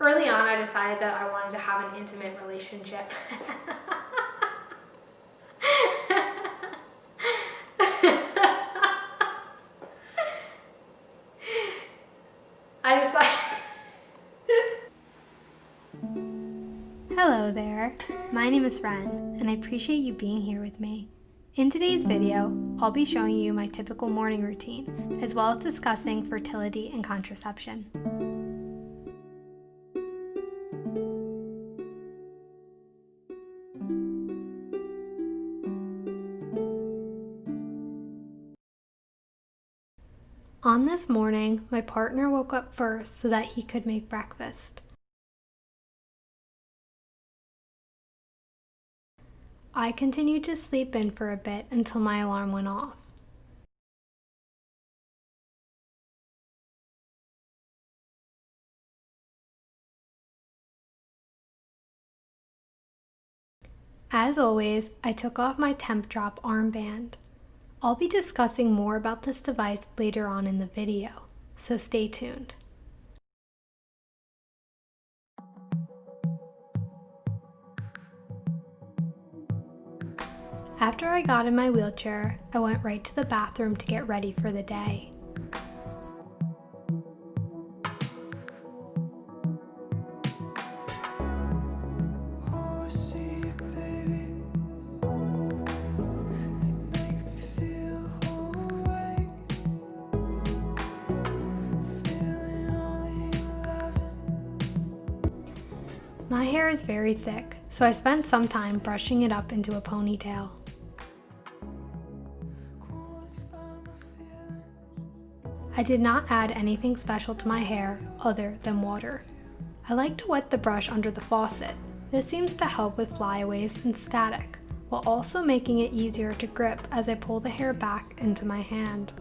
Early on, I decided that I wanted to have an intimate relationship. I decided... Hello there, my name is Ren, and I appreciate you being here with me. In today's video, I'll be showing you my typical morning routine, as well as discussing fertility and contraception. On this morning, my partner woke up first so that he could make breakfast. I continued to sleep in for a bit until my alarm went off. As always, I took off my Tempdrop armband. I'll be discussing more about this device later on in the video, so stay tuned. After I got in my wheelchair, I went right to the bathroom to get ready for the day. My hair is very thick, so I spent some time brushing it up into a ponytail. I did not add anything special to my hair other than water. I like to wet the brush under the faucet. This seems to help with flyaways and static, while also making it easier to grip as I pull the hair back into my hand.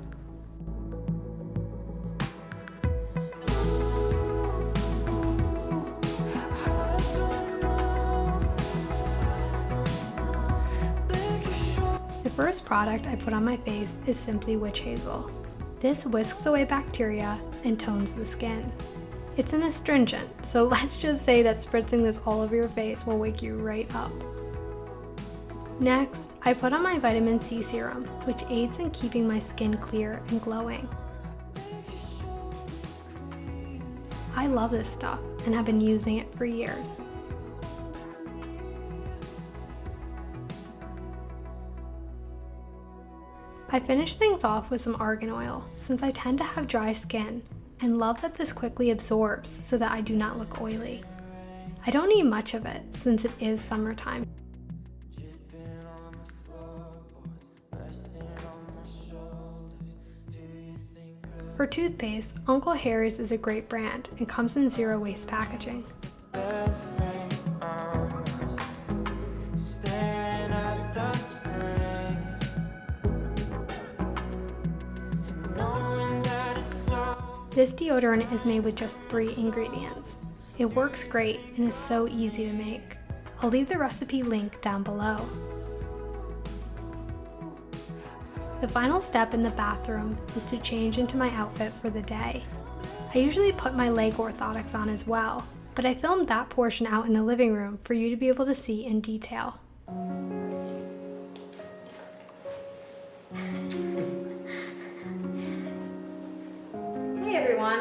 The first product I put on my face is simply witch hazel. This whisks away bacteria and tones the skin. It's an astringent, so let's just say that spritzing this all over your face will wake you right up. Next, I put on my vitamin C serum, which aids in keeping my skin clear and glowing. I love this stuff and have been using it for years. I finished things off with some argan oil, since I tend to have dry skin, and love that this quickly absorbs so that I do not look oily. I don't need much of it, since it is summertime. For toothpaste, Uncle Harry's is a great brand and comes in zero waste packaging. This deodorant is made with just 3 ingredients. It works great and is so easy to make. I'll leave the recipe link down below. The final step in the bathroom is to change into my outfit for the day. I usually put my leg orthotics on as well, but I filmed that portion out in the living room for you to be able to see in detail.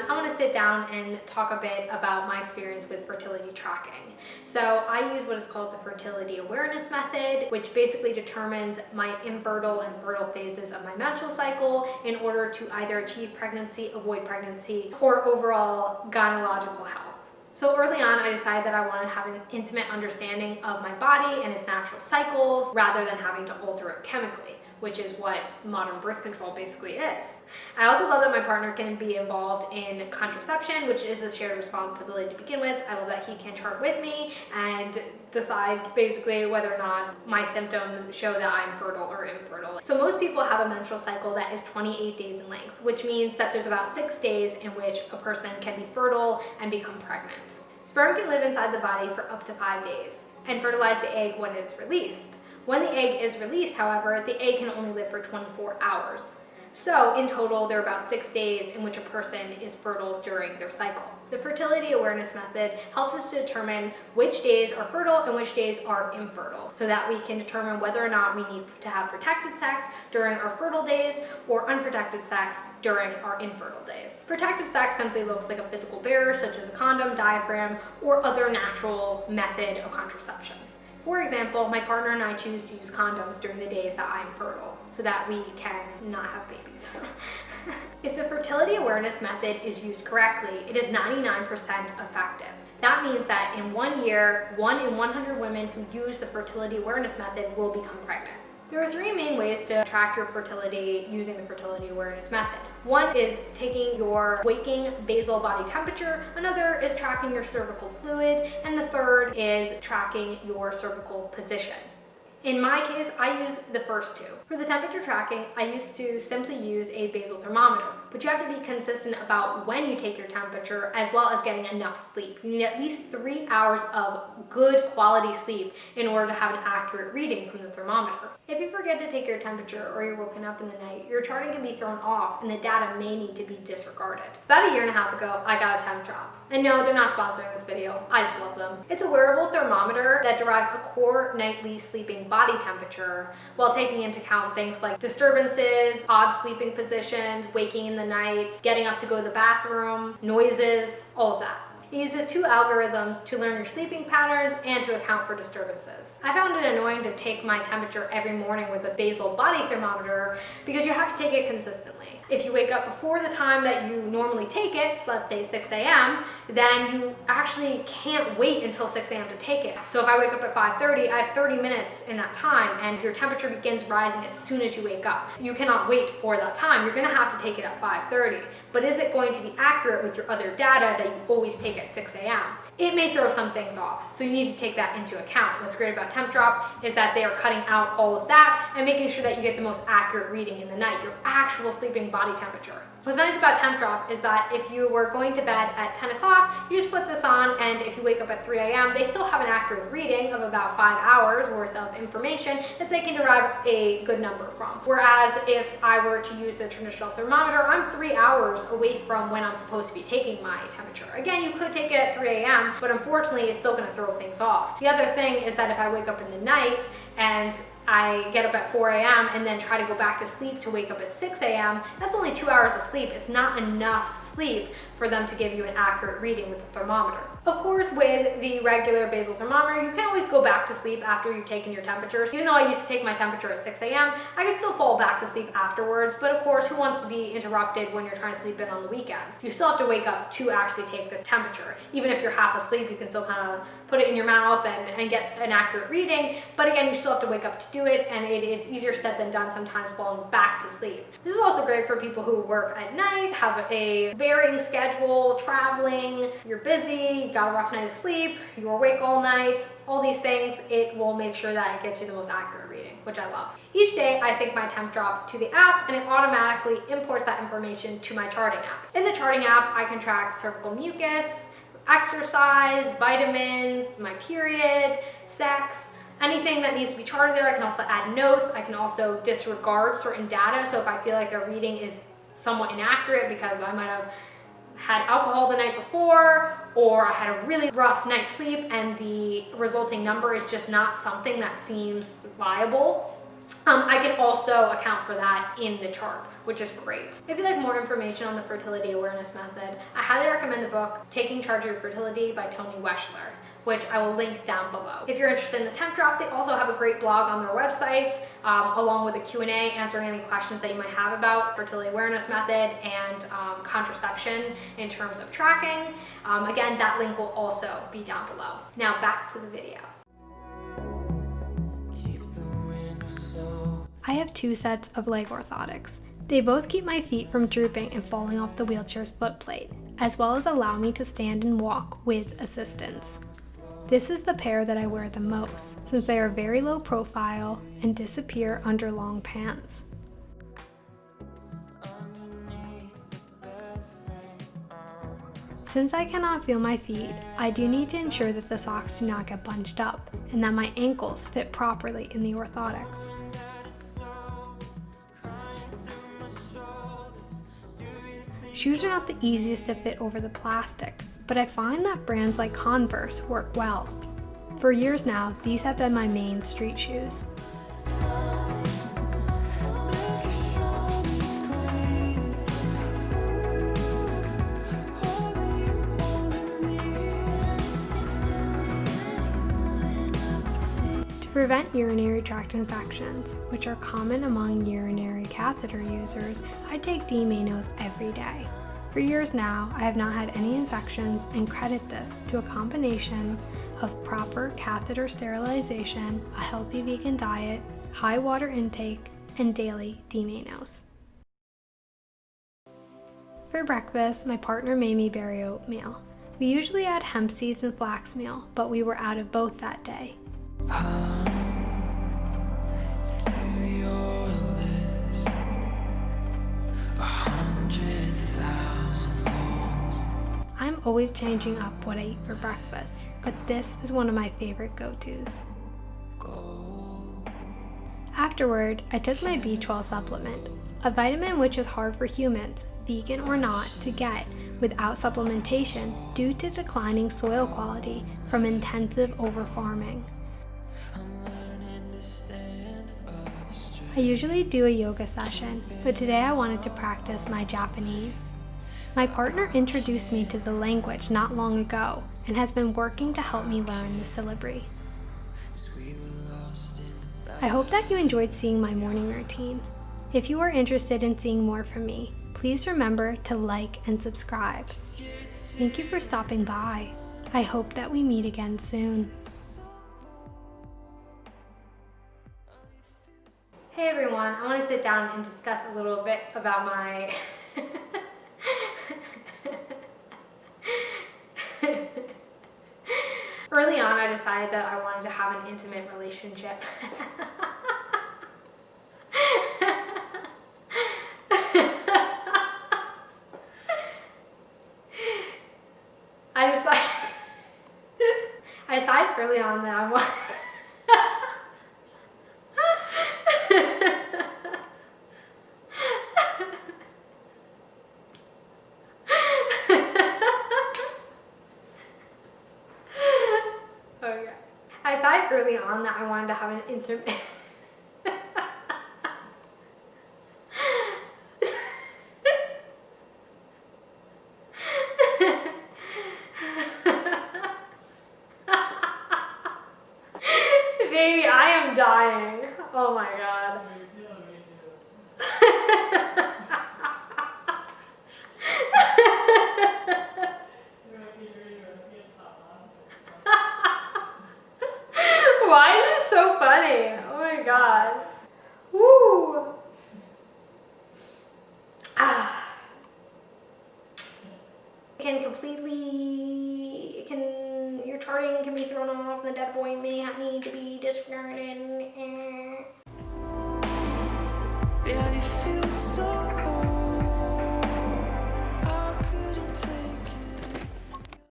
I want to sit down and talk a bit about my experience with fertility tracking. So I use what is called the fertility awareness method, which basically determines my infertile and fertile phases of my menstrual cycle in order to either achieve pregnancy, avoid pregnancy, or overall gynecological health. So early on, I decided that I wanted to have an intimate understanding of my body and its natural cycles rather than having to alter it chemically, which is what modern birth control basically is. I also love that my partner can be involved in contraception, which is a shared responsibility to begin with. I love that he can chart with me and decide basically whether or not my symptoms show that I'm fertile or infertile. So most people have a menstrual cycle that is 28 days in length, which means that there's about 6 days in which a person can be fertile and become pregnant. Sperm can live inside the body for up to 5 days and fertilize the egg when it is released. When the egg is released, however, the egg can only live for 24 hours. So in total, there are about 6 days in which a person is fertile during their cycle. The fertility awareness method helps us to determine which days are fertile and which days are infertile, so that we can determine whether or not we need to have protected sex during our fertile days or unprotected sex during our infertile days. Protected sex simply looks like a physical barrier such as a condom, diaphragm, or other natural method of contraception. For example, my partner and I choose to use condoms during the days that I'm fertile so that we can not have babies. If the fertility awareness method is used correctly, it is 99% effective. That means that in 1 year, 1 in 100 women who use the fertility awareness method will become pregnant. There are 3 main ways to track your fertility using the fertility awareness method. One is taking your waking basal body temperature, another is tracking your cervical fluid, and the third is tracking your cervical position. In my case, I use the first 2. For the temperature tracking, I used to simply use a basal thermometer, but you have to be consistent about when you take your temperature as well as getting enough sleep. You need at least 3 hours of good quality sleep in order to have an accurate reading from the thermometer. If you forget to take your temperature or you're woken up in the night, your charting can be thrown off and the data may need to be disregarded. About 1.5 years ago, I got a Tempdrop. And no, they're not sponsoring this video. I just love them. It's a wearable thermometer that derives a core nightly sleeping body temperature while taking into account things like disturbances, odd sleeping positions, waking in the night, getting up to go to the bathroom, noises, all of that. It uses 2 algorithms to learn your sleeping patterns and to account for disturbances. I found it annoying to take my temperature every morning with a basal body thermometer because you have to take it consistently. If you wake up before the time that you normally take it, so let's say 6 a.m., then you actually can't wait until 6 a.m. to take it. So if I wake up at 5:30, I have 30 minutes in that time and your temperature begins rising as soon as you wake up. You cannot wait for that time. You're gonna have to take it at 5:30. But is it going to be accurate with your other data that you always take at 6 a.m.? It may throw some things off, so you need to take that into account. What's great about Tempdrop is that they are cutting out all of that and making sure that you get the most accurate reading in the night, your actual sleeping body temperature. What's nice about Tempdrop is that if you were going to bed at 10 o'clock, you just put this on, and if you wake up at 3 a.m., they still have an accurate reading of about 5 hours worth of information that they can derive a good number from. Whereas if I were to use the traditional thermometer, I'm 3 hours away from when I'm supposed to be taking my temperature. Again, you could take it at 3 a.m., but unfortunately, it's still gonna throw things off. The other thing is that if I wake up in the night and I get up at 4 a.m. and then try to go back to sleep to wake up at 6 a.m., that's only 2 hours of sleep. It's not enough sleep for them to give you an accurate reading with the thermometer. Of course, with the regular basal thermometer, you can always go back to sleep after you've taken your temperature. So even though I used to take my temperature at 6 a.m., I could still fall back to sleep afterwards. But of course, who wants to be interrupted when you're trying to sleep in on the weekends? You still have to wake up to actually take the temperature. Even if you're half asleep, you can still kind of put it in your mouth and get an accurate reading. But again, you still have to wake up to do it, and it is easier said than done sometimes falling back to sleep. This is also great for people who work at night, have a varying schedule, traveling, you're busy, you got a rough night of sleep, you're awake all night, all these things. It will make sure that it gets you the most accurate reading, which I love. Each day I sync my Tempdrop to the app and it automatically imports that information to my charting app. In the charting app, I can track cervical mucus, exercise, vitamins, my period, sex, anything that needs to be charted there. I can also add notes. I can also disregard certain data. So if I feel like a reading is somewhat inaccurate because I might have had alcohol the night before, or I had a really rough night's sleep and the resulting number is just not something that seems viable, I can also account for that in the chart, which is great. If you'd like more information on the fertility awareness method, I highly recommend the book Taking Charge of Your Fertility by Toni Weschler, which I will link down below. If you're interested in the Tempdrop, they also have a great blog on their website, along with a Q&A answering any questions that you might have about fertility awareness method and contraception in terms of tracking. Again, that link will also be down below. Now back to the video. I have 2 sets of leg orthotics. They both keep my feet from drooping and falling off the wheelchair's footplate, as well as allow me to stand and walk with assistance. This is the pair that I wear the most, since they are very low profile and disappear under long pants. Since I cannot feel my feet, I do need to ensure that the socks do not get bunched up and that my ankles fit properly in the orthotics. Shoes are not the easiest to fit over the plastic, but I find that brands like Converse work well. For years now, these have been my main street shoes. To prevent urinary tract infections, which are common among urinary catheter users, I take D-Mannose every day. For years now, I have not had any infections and credit this to a combination of proper catheter sterilization, a healthy vegan diet, high water intake, and daily D-Mannose. For breakfast, my partner made me berry oatmeal. We usually add hemp seeds and flax meal, but we were out of both that day. I'm always changing up what I eat for breakfast, but this is one of my favorite go-tos. Afterward, I took my B12 supplement, a vitamin which is hard for humans, vegan or not, to get without supplementation due to declining soil quality from intensive overfarming. I usually do a yoga session, but today I wanted to practice my Japanese. My partner introduced me to the language not long ago and has been working to help me learn the syllabary. I hope that you enjoyed seeing my morning routine. If you are interested in seeing more from me, please remember to like and subscribe. Thank you for stopping by. I hope that we meet again soon. Hey everyone, I want to sit down and discuss a little bit about my Early on, I decided that I wanted to have an intimate relationship. I decided early on that I want. Okay. I decided early on that I wanted to have an intimate. Baby, I am dying. Oh my god. Why is this so funny? Oh my god. Woo. Your charting can be thrown off, and the dead boy may need to be disregarded. Yeah, it feels so